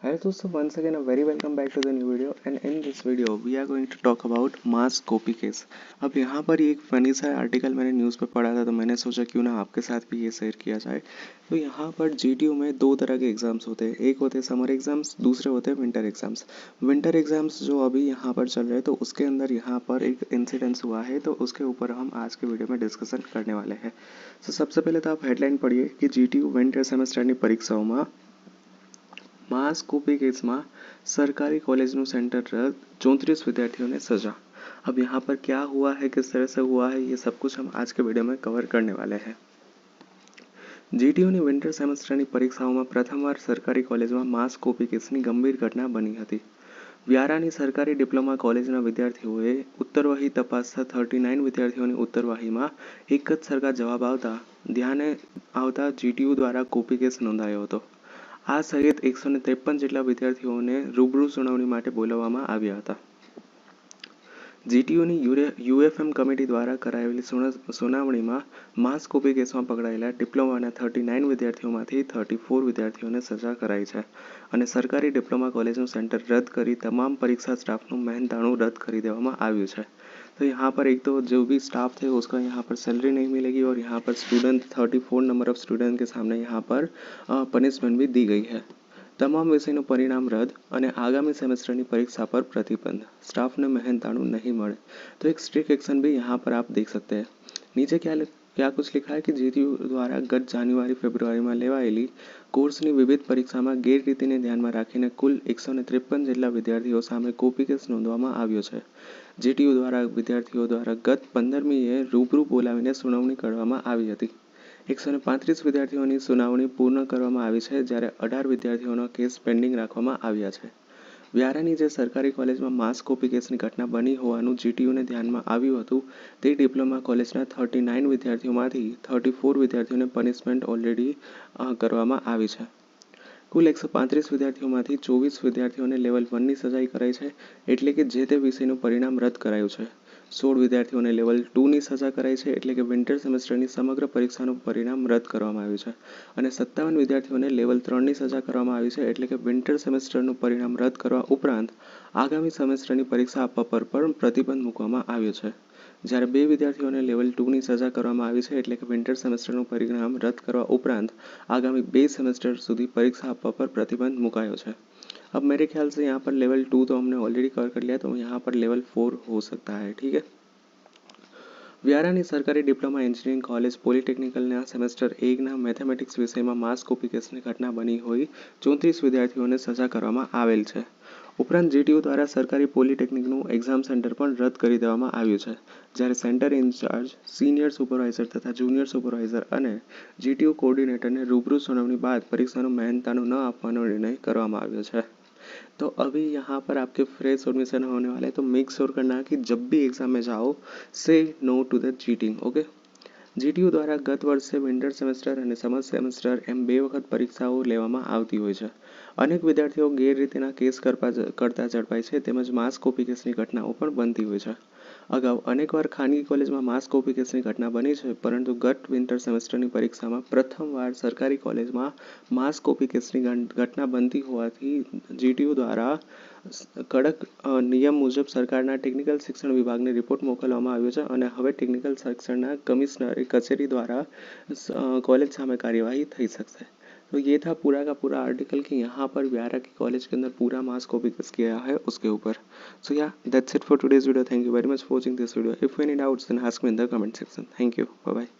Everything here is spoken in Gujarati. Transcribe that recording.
Hi दोस्तों, once again a very welcome back to the new video and in this video we are going to talk about mass copy case. अब यहाँ पर एक फनी सा आर्टिकल मैंने न्यूज़ पे पढ़ा था, तो मैंने सोचा क्यों ना आपके साथ भी ये शेयर किया जाए। तो यहाँ पर जीटीयू में दो तरह के एग्ज़ाम्स होते हैं, एक होते हैं समर एग्ज़ाम्स, दूसरे होते हैं विंटर एग्ज़ाम्स। विंटर एग्ज़ाम्स जो अभी यहाँ पर चल रहे हैं, तो उसके अंदर यहाँ पर एक इंसिडेंस हुआ है, तो उसके ऊपर हम आज के वीडियो में डिस्कशन करने वाले हैं। तो सबसे पहले तो आप हेडलाइन पढ़िए कि जीटीयू विंटर सेमेस्टરની પરીક્ષાઓમાં માસ કોપી કેસમાં सरकारी कॉलेजનું सेंटर रद्द, 34 विद्यार्थियों ने सजा। अब यहाँ पर क्या हुआ है, किस तरह से हुआ है, ये सब कुछ हम आज के वीडियो में कवर करने वाले हैं। જીટીયુની વિન્ટર સેમેસ્ટરની પરીક્ષાઓમાં પ્રથમવાર સરકારી કોલેજમાં માસ કોપી કેસની ગંભીર ઘટના બની હતી। વ્યારાની સરકારી ડિપ્લોમા કોલેજના વિદ્યાર્થીઓએ ઉત્તરવહી તપાસતા 39 વિદ્યાર્થીઓની ઉત્તરવહીમાં એક જ સરખા જવાબ આવતા ધ્યાને આવતા જીટીયુ દ્વારા કોપી કેસ નોંધાયો હતો। આ સહિત 153 જેટલા વિદ્યાર્થીઓને રૂબરૂ સુનાવણી માટે બોલાવવામાં આવ્યા હતા। જીટીયુની યુએફએમ કમિટી દ્વારા કરાયેલી સુનાવણીમાં માસ કોપી કેસમાં પકડાયેલા ડિપ્લોમાના 39 વિદ્યાર્થીઓમાંથી 34 વિદ્યાર્થીઓને સજા કરાઈ છે અને સરકારી ડિપ્લોમા કોલેજનું સેન્ટર રદ કરી તમામ પરીક્ષા સ્ટાફનું મહેનતાણું રદ કરી દેવામાં આવ્યું છે। तो यहाँ पर एक तो जो भी स्टाफ थे उसका यहाँ पर सैलरी नहीं मिलेगी और यहाँ पर स्टूडेंट 34 नंबर ऑफ स्टूडेंट के सामने यहाँ पर पनिशमेंट भी दी गई है। તમામ વિષયનું પરિણામ રદ અને આગામી સેમેસ્ટરની परीक्षा पर प्रतिबंध, स्टाफ ने मेहनताणु नहीं મળે। तो एक स्ट्रिक्ट एक्शन भी यहाँ पर आप देख सकते हैं। नीचे क्या कुछ लिखा है कि जीटीयू द्वारा गत જાન્યુઆરી ફેબ્રુઆરીમાં લેવાયેલી કોર્સની વિવિધ પરીક્ષામાં ગેરરીતિને ધ્યાનમાં રાખીને કુલ 153 જેટલા વિદ્યાર્થીઓ સામે કોપી કેસ નોંધવામાં આવ્યો છે। જીટીયુ દ્વારા વિદ્યાર્થીઓ દ્વારા ગત 15મીએ રૂબરૂ બોલાવીને સુનાવણી કરવામાં આવી હતી। 135 વિદ્યાર્થીઓની સુનાવણી પૂર્ણ કરવામાં આવી છે, જ્યારે 18 વિદ્યાર્થીઓનો કેસ પેન્ડિંગ રાખવામાં આવ્યા છે। વ્યારાની જે સરકારી કોલેજમાં માસ કોપી કેસની ઘટના બની હોવાનું જીટીયુને ધ્યાનમાં આવ્યું હતું, તે ડિપ્લોમા કોલેજના 39 વિદ્યાર્થીઓમાંથી 34 વિદ્યાર્થીઓને પનિશમેન્ટ ઓલરેડી કરવામાં આવી છે। કુલ 135 વિદ્યાર્થીઓમાંથી 24 વિદ્યાર્થીઓને લેવલ 1ની સજાઈ કરાઈ છે, એટલે કે જે તે વિષયનું પરિણામ રદ કરાયું છે। 16 વિદ્યાર્થીઓને લેવલ 2ની સજા કરાઈ છે, એટલે કે વિન્ટર સેમેસ્ટરની સમગ્ર પરીક્ષાનું પરિણામ રદ કરવામાં આવ્યું છે અને 57 વિદ્યાર્થીઓને લેવલ 3ની સજા કરવામાં આવી છે, એટલે કે વિન્ટર સેમેસ્ટરનું પરિણામ રદ કરવા ઉપરાંત આગામી સેમેસ્ટરની પરીક્ષા આપવા પર પણ પ્રતિબંધ મૂકવામાં આવ્યો છે। જ્યારે 2 વિદ્યાર્થીઓને લેવલ 2ની સજા કરવામાં આવી છે, એટલે કે વિન્ટર સેમેસ્ટરનું પરિણામ રદ કરવા ઉપરાંત आगामी 2 सेमेस्टर સુધી परीक्षा આપવા पर प्रतिबंध मुकायो है। अब मेरे ख्याल से यहाँ पर लेवल 2 तो हमने ऑलरेडी कवर कर लिया, तो यहाँ पर लेवल 4 हो सकता है। ठीक है। વ્યારાની સરકારી ડિપ્લોમા એન્જિનિયરિંગ કોલેજ પોલિટેકનિકલના સેમેસ્ટર 1ના મેથેમેટિક્સ વિષયમાં માસ કોપી કેસની ઘટના બની હોઈ 34 વિદ્યાર્થીઓને સજા કરવામાં આવેલ છે। ઉપરાંત જીટીયુ દ્વારા સરકારી પોલિટેકનિકનું એક્ઝામ સેન્ટર પણ રદ કરી દેવામાં આવ્યું છે, જ્યારે સેન્ટર ઇન્ચાર્જ, સિનિયર સુપરવાઇઝર તથા જુનિયર સુપરવાઇઝર અને જીટીયુ કોઓર્ડિનેટરને રૂબરૂ સુનાવણી બાદ પરીક્ષાનું મહેનતાણું ન આપવાનો निर्णय કરવામાં આવ્યો છે। तो अभी यहाँ पर आपके फ्रेश एडमिशन होने वाले हैं, तो मेक श्योर करना कि जब भी एग्जाम में जाओ से no to the cheating. Okay. GTU દ્વારા ગત વર્ષે વિન્ટર સેમેસ્ટર અને સમર સેમેસ્ટર એમ 2 વખત પરીક્ષાઓ લેવામાં આવતી હોય છે। અનેક વિદ્યાર્થીઓ ગેરરીતિના કેસ કરતા ઝડપાય છે, તેમજ માસ કોપી કેસની ઘટનાઓ પણ બનતી હોય છે। અગાઉ અનેકવાર ખાનગી કોલેજમાં માસ કોપી કેસની ઘટના બની છે, પરંતુ ગત વિન્ટર સેમેસ્ટરની પરીક્ષામાં પ્રથમવાર સરકારી કોલેજમાં માસ કોપી કેસની ઘટના બનતી હોવાથી જીટીયુ દ્વારા કડક નિયમ મુજબ સરકારના ટેકનિકલ શિક્ષણ વિભાગને રિપોર્ટ મોકલવામાં આવ્યો છે અને હવે ટેકનિકલ શિક્ષણના કમિશનરી કચેરી द्वारा कॉलेज सामे कार्यवाही થઈ सकते। तो ये था पूरा का पूरा आर्टिकल कि यहाँ पर व्यारा की कॉलेज के अंदर पूरा मास कॉपी केस किया है उसके ऊपर। सो या that's it for today's video. Thank you very much for watching this video. If any doubts then ask me in the comment section. Thank you. Bye bye.